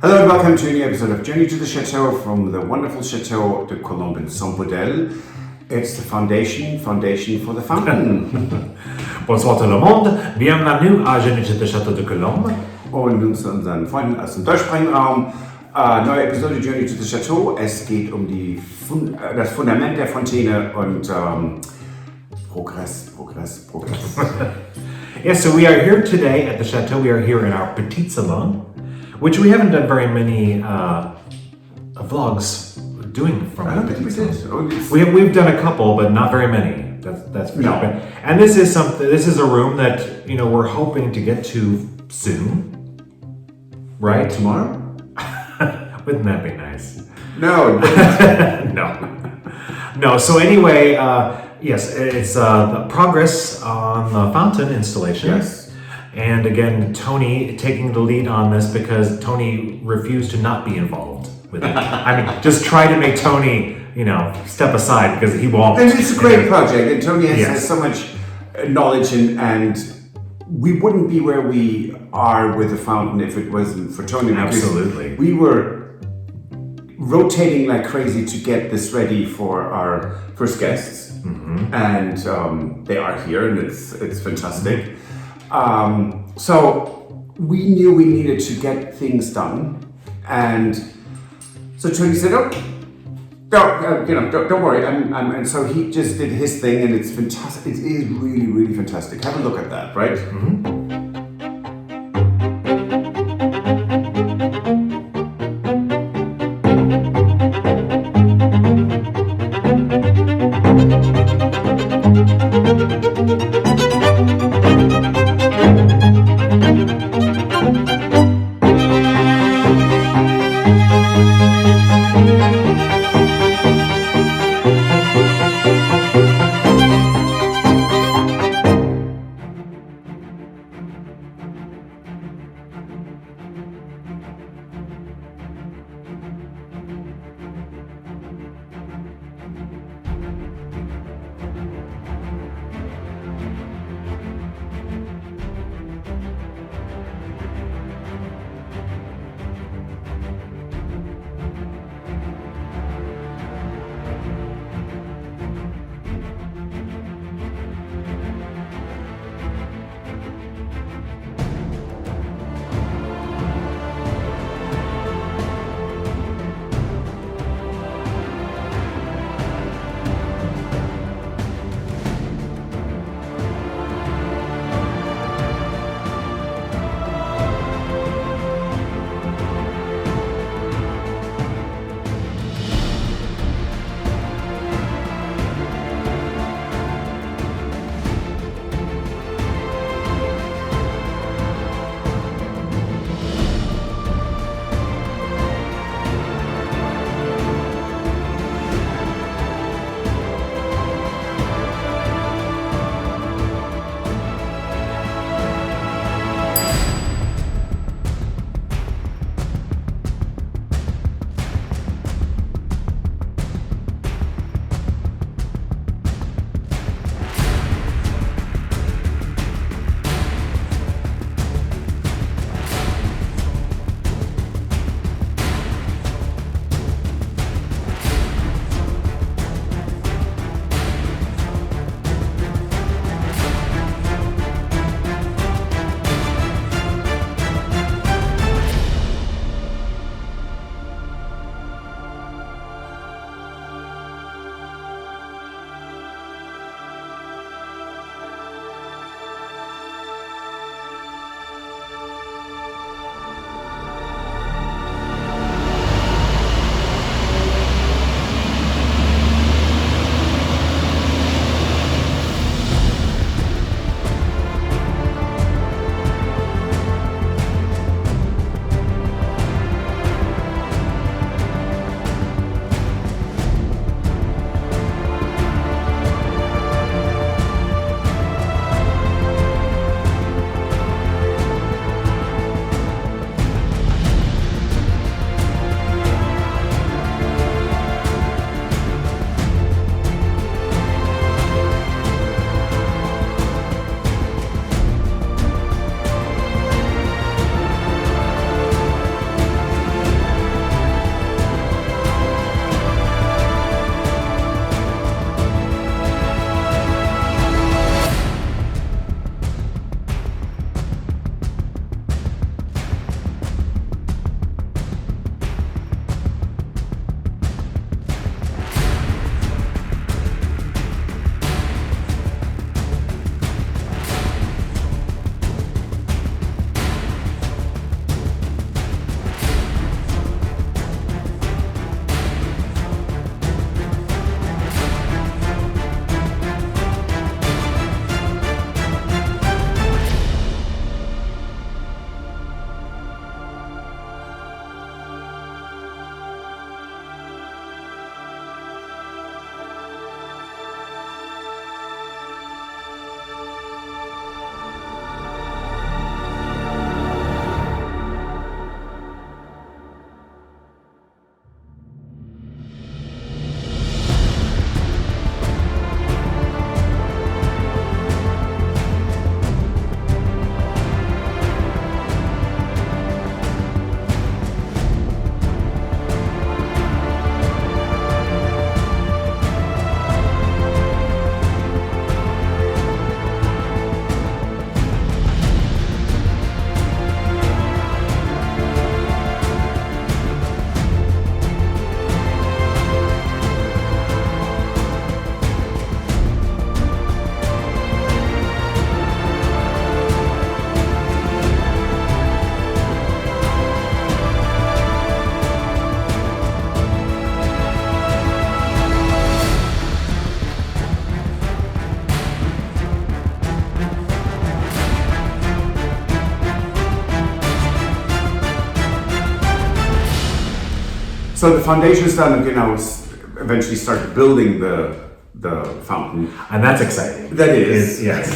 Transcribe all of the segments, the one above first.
Hello and welcome to a new episode of Journey to the Chateau from the wonderful Château de Colombes in Saint-Baudel. It's the foundation for the fountain. Bonsoir tout le monde, bienvenue à Journey to the Château de Colombes. Und nun zu unseren Freunden aus dem deutschsprachigen Raum. Neue Episode Journey to the Chateau. Es geht um das Fundament der Fontäne und Progress. Yes, so we are here today at the Chateau. We are here in our Petit Salon, which we haven't done very many vlogs doing from. I don't think we did. We've done a couple, but not very many. That's for sure. And this is something. This is a room that we're hoping to get to soon, right? Tomorrow? Wouldn't that be nice? No. No. So anyway, yes, it's the progress on the fountain installation. Yes. And again, Tony taking the lead on this because Tony refused to not be involved with it. I mean, just try to make Tony, step aside because he won't. And it's a great project, and Tony has so much knowledge, and we wouldn't be where we are with the fountain if it wasn't for Tony. Absolutely. We were rotating like crazy to get this ready for our first guests, and they are here, and it's fantastic. So we knew we needed to get things done, and so Tony said, don't worry, and so he just did his thing, and it's fantastic. It is really, really fantastic. Have a look at that, right? So the foundation is done, and now eventually start building the fountain. And that's exciting. That is. Yes.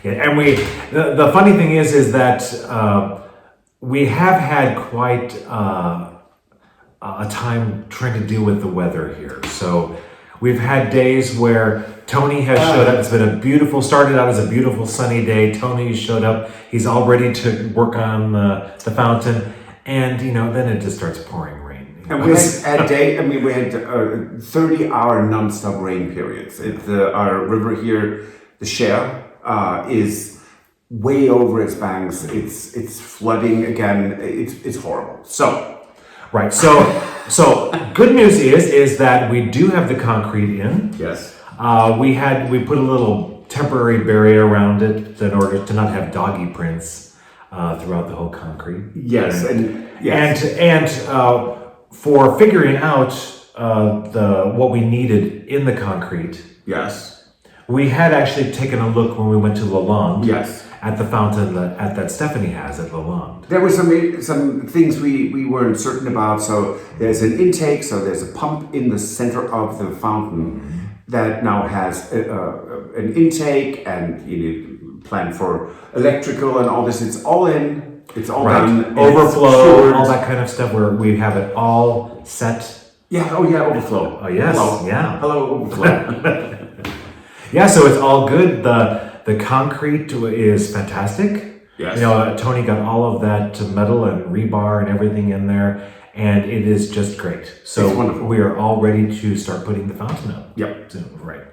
Yeah, and the funny thing is that we have had quite a time trying to deal with the weather here. So we've had days where Tony has showed up. It's been started out as a beautiful sunny day. Tony showed up. He's all ready to work on the fountain. And, then it just starts pouring rain. And we had 30-hour non-stop rain periods. Our river here, the Cher, is way over its banks. It's flooding again. It's horrible. Right. So good news is that we do have the concrete in. Yes. We put a little temporary barrier around it in order to not have doggy prints throughout the whole concrete. Yes. And for figuring out what we needed in the concrete. Yes. We had actually taken a look when we went to Lalonde. Yes. At the fountain that Stephanie has at Lalonde. There were some things we weren't certain about. So there's an intake. So there's a pump in the center of the fountain that now has an intake, and you need plan for electrical and all this. It's all in. It's all done. Overflow, all that kind of stuff. Where we have it all set. Yeah. Oh yeah. Overflow. Oh yes. Hello. Yeah. Hello. Overflow. Yeah. So it's all good. The concrete is fantastic. Yes. Tony got all of that metal and rebar and everything in there, and it is just great. So it's wonderful. We are all ready to start putting the fountain up. Yep. Soon, right.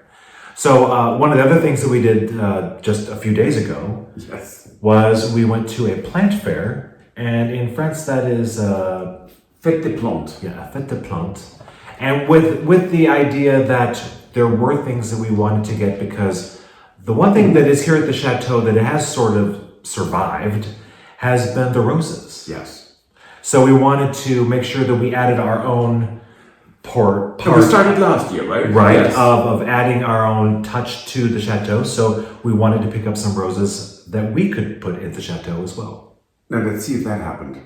So one of the other things that we did just a few days ago was we went to a plant fair, and in France that is Fête des Plantes. Yeah, Fête des Plantes, and with the idea that there were things that we wanted to get, because the one thing that is here at the Chateau that has sort of survived has been the roses. Yes. So we wanted to make sure that we added our own part. We started last year, right? Right, Yes. of adding our own touch to the Chateau. So we wanted to pick up some roses that we could put in the Chateau as well. Now let's see if that happened.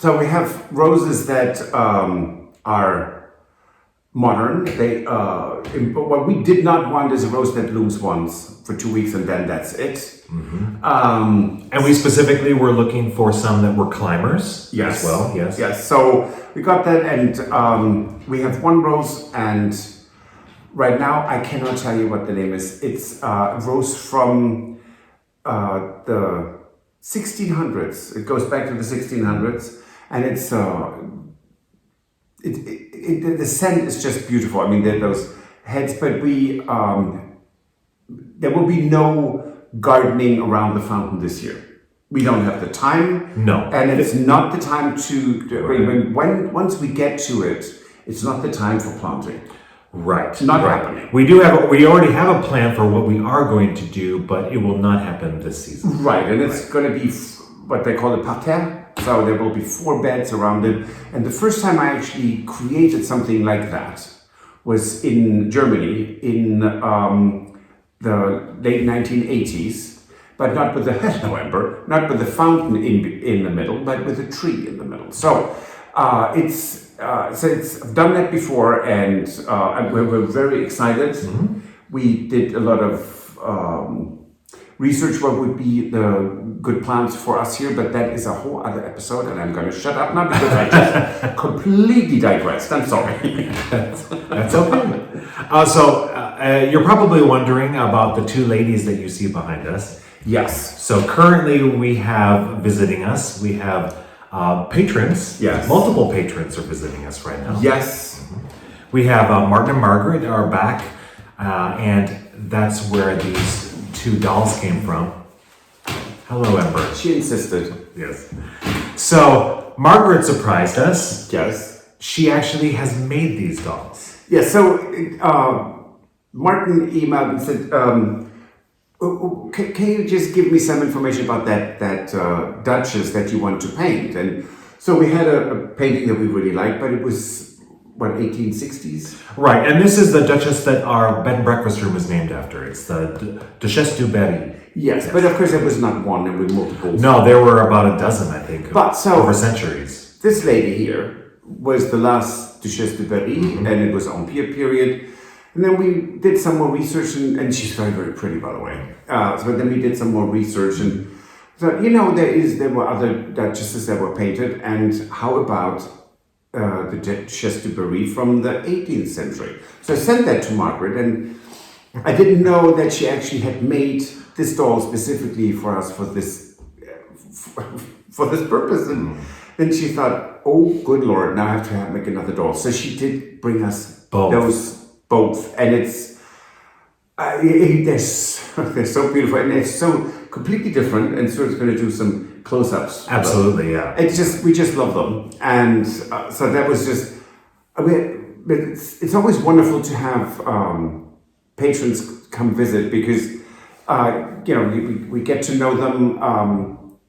So we have roses that are modern. What we did not want is a rose that blooms once for 2 weeks and then that's it. And we specifically were looking for some that were climbers as well. Yes. So we got that, and we have one rose, and right now I cannot tell you what the name is. It's a rose from the 1600s. It goes back to the 1600s, and it's the scent is just beautiful. I mean, there are those heads, but there will be no gardening around the fountain this year. We don't have the time. No. And it's not the time once we get to it, it's not the time for planting. Right. Not happening. We already have a plan for what we are going to do, but it will not happen this season. Right, and it's going to be what they call a parterre. So there will be 4 beds around it. And the first time I actually created something like that was in Germany in the late 1980s, but not with the November, not with the fountain in the middle, but with a tree in the middle. So I've done that before, and we're very excited. We did a lot of research what would be the good plants for us here, but that is a whole other episode, and I'm going to shut up now because I just completely digressed. I'm sorry. That's okay. You're probably wondering about the 2 ladies that you see behind us. Yes. So currently we have visiting us, we have patrons. Yes. Multiple patrons are visiting us right now. Yes. We have Martin and Margaret are back, and that's where these 2 dolls came from. Hello, Ember. She insisted. Yes. So Margaret surprised us. Yes. She actually has made these dolls. Yeah, so Martin emailed and said, can you just give me some information about that Duchess that you want to paint? And so we had a painting that we really liked, but it was, 1860s? Right, and this is the Duchess that our bed and breakfast room is named after. It's the Duchesse du Berry. Yes, but of course there was not one, there were multiple. No, there were about a dozen, I think, over centuries. This lady here was the last Duchesse du Berry, and it was Empire period. And then we did some more research, and she's very, very pretty, by the way. So then we did some more research, and thought, there were other duchesses that were painted, and how about the Duchesse du Berry from the 18th century? So I sent that to Margaret, and I didn't know that she actually had made this doll specifically for us for this purpose. And then she thought, oh, good Lord, now I have to make another doll. So she did bring us both, and they're so beautiful, and they're so completely different. And Stuart's going to do some close-ups. Absolutely, yeah. We just love them, and so that was just. It's always wonderful to have patrons come visit because we get to know them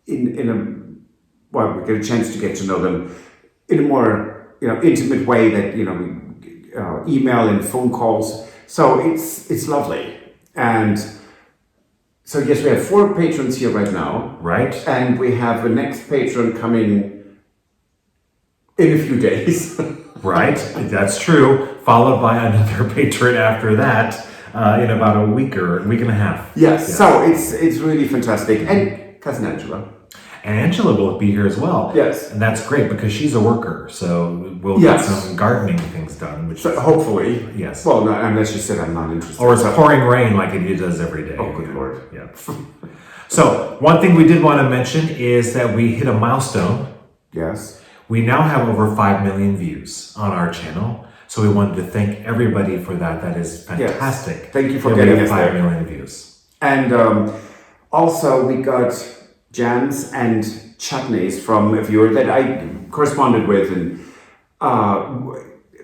we get a chance to get to know them in a more intimate way that we email and phone calls. So it's lovely. And so yes, we have 4 patrons here right now. Right. And we have the next patron coming in a few days. Right, that's true. Followed by another patron after that in about a week and a half. Yes. So it's really fantastic. And cousin Angela. And Angela will be here as well. Yes. And that's great because she's a worker. So we'll get some gardening things done. Hopefully. Yes. Well, no, unless you said I'm not interested. Or it's pouring rain like it does every day. Oh, good Lord. Yeah. So one thing we did want to mention is that we hit a milestone. Yes. We now have over 5 million views on our channel. So we wanted to thank everybody for that. That is fantastic. Yes. Thank you for getting us 5 million views. And also we got jams and chutneys from a viewer that I corresponded with, and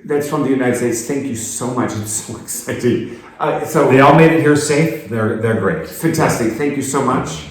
that's from the United States. Thank you so much. It's so exciting. So they all made it here safe. They're great. Fantastic. Thank you so much.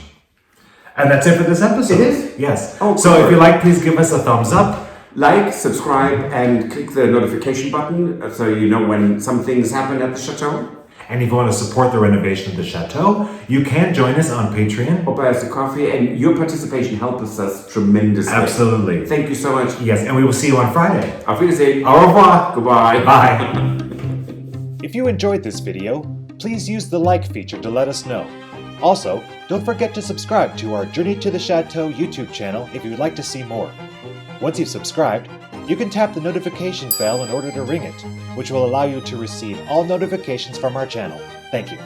And that's it for this episode. It is? Yes. Oh, so if you like, please give us a thumbs up. Like, subscribe, and click the notification button so you know when some things happen at the Château. And if you want to support the renovation of the Chateau, you can join us on Patreon. Or buy us a coffee, and your participation helps us tremendously. Absolutely. Thank you so much. Yes, and we will see you on Friday. Auf Wiedersehen. Au revoir. Goodbye. Bye. If you enjoyed this video, please use the like feature to let us know. Also, don't forget to subscribe to our Journey to the Chateau YouTube channel if you would like to see more. Once you've subscribed, you can tap the notification bell in order to ring it, which will allow you to receive all notifications from our channel. Thank you.